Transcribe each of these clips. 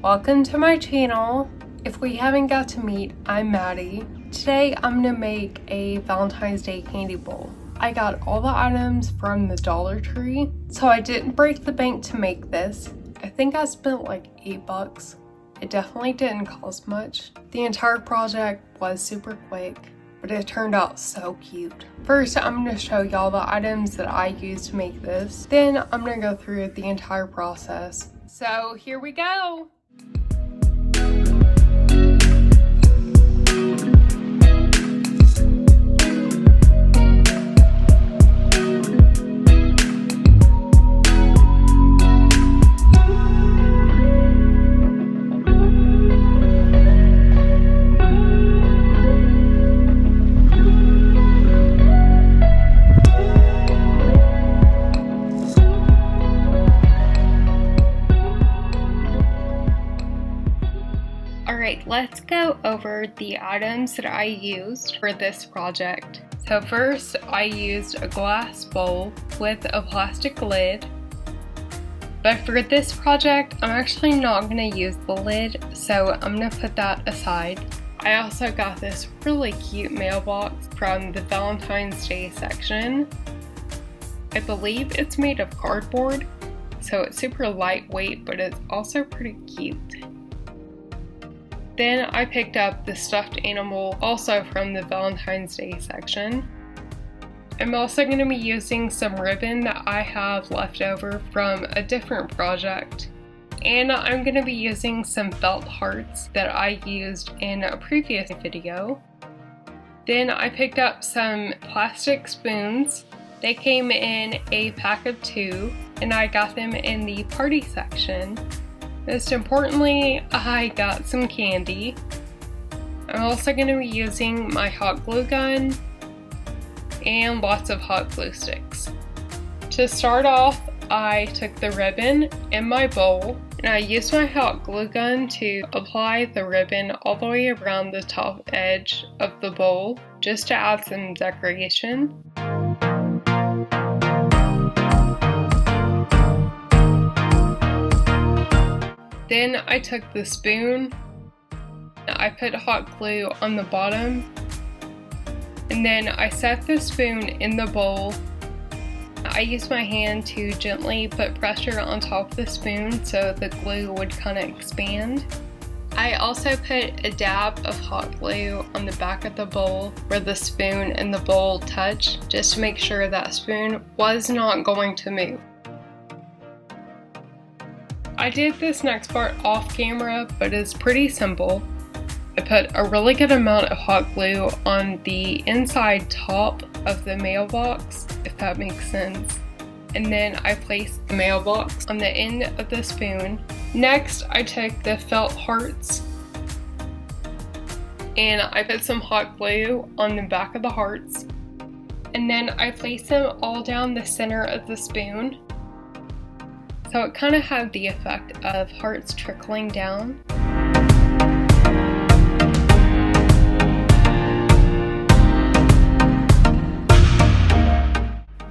Welcome to my channel. If we haven't got to meet, I'm Maddie. Today I'm gonna make a Valentine's Day candy bowl. I got all the items from the Dollar Tree, so I didn't break the bank to make this. I think I spent like $8. It definitely didn't cost much. The entire project was super quick, but it turned out so cute. First, I'm gonna show y'all the items that I used to make this. Then I'm gonna go through the entire process. So here we go. Alright, let's go over the items that I used for this project. So first, I used a glass bowl with a plastic lid. But for this project, I'm actually not going to use the lid, so I'm going to put that aside. I also got this really cute mailbox from the Valentine's Day section. I believe it's made of cardboard, so it's super lightweight, but it's also pretty cute. Then I picked up the stuffed animal, also from the Valentine's Day section. I'm also going to be using some ribbon that I have left over from a different project. And I'm going to be using some felt hearts that I used in a previous video. Then I picked up some plastic spoons. They came in a pack of 2, and I got them in the party section. Most importantly, I got some candy. I'm also going to be using my hot glue gun and lots of hot glue sticks. To start off, I took the ribbon in my bowl and I used my hot glue gun to apply the ribbon all the way around the top edge of the bowl just to add some decoration. Then I took the spoon, I put hot glue on the bottom, and then I set the spoon in the bowl. I used my hand to gently put pressure on top of the spoon so the glue would kind of expand. I also put a dab of hot glue on the back of the bowl where the spoon and the bowl touch, just to make sure that spoon was not going to move. I did this next part off camera, but it's pretty simple. I put a really good amount of hot glue on the inside top of the mailbox, if that makes sense. And then I placed the mailbox on the end of the spoon. Next, I took the felt hearts and I put some hot glue on the back of the hearts. And then I placed them all down the center of the spoon. So it kind of had the effect of hearts trickling down.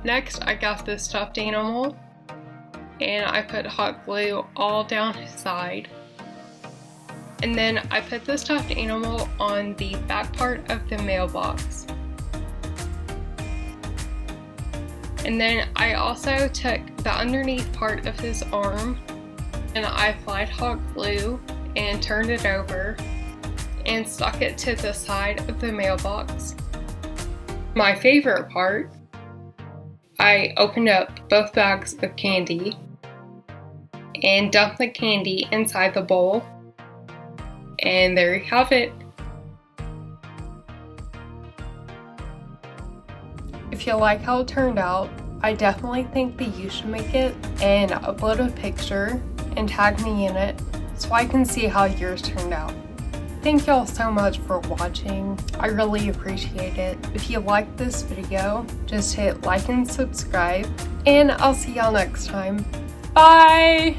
Next, I got this stuffed animal and I put hot glue all down his side. And then I put the stuffed animal on the back part of the mailbox. And then I also took the underneath part of his arm and I applied hot glue and turned it over and stuck it to the side of the mailbox. My favorite part, I opened up both bags of candy and dumped the candy inside the bowl, and there you have it. If you like how it turned out, I definitely think that you should make it and upload a picture and tag me in it so I can see how yours turned out. Thank y'all so much for watching. I really appreciate it. If you liked this video, just hit like and subscribe, and I'll see y'all next time. Bye!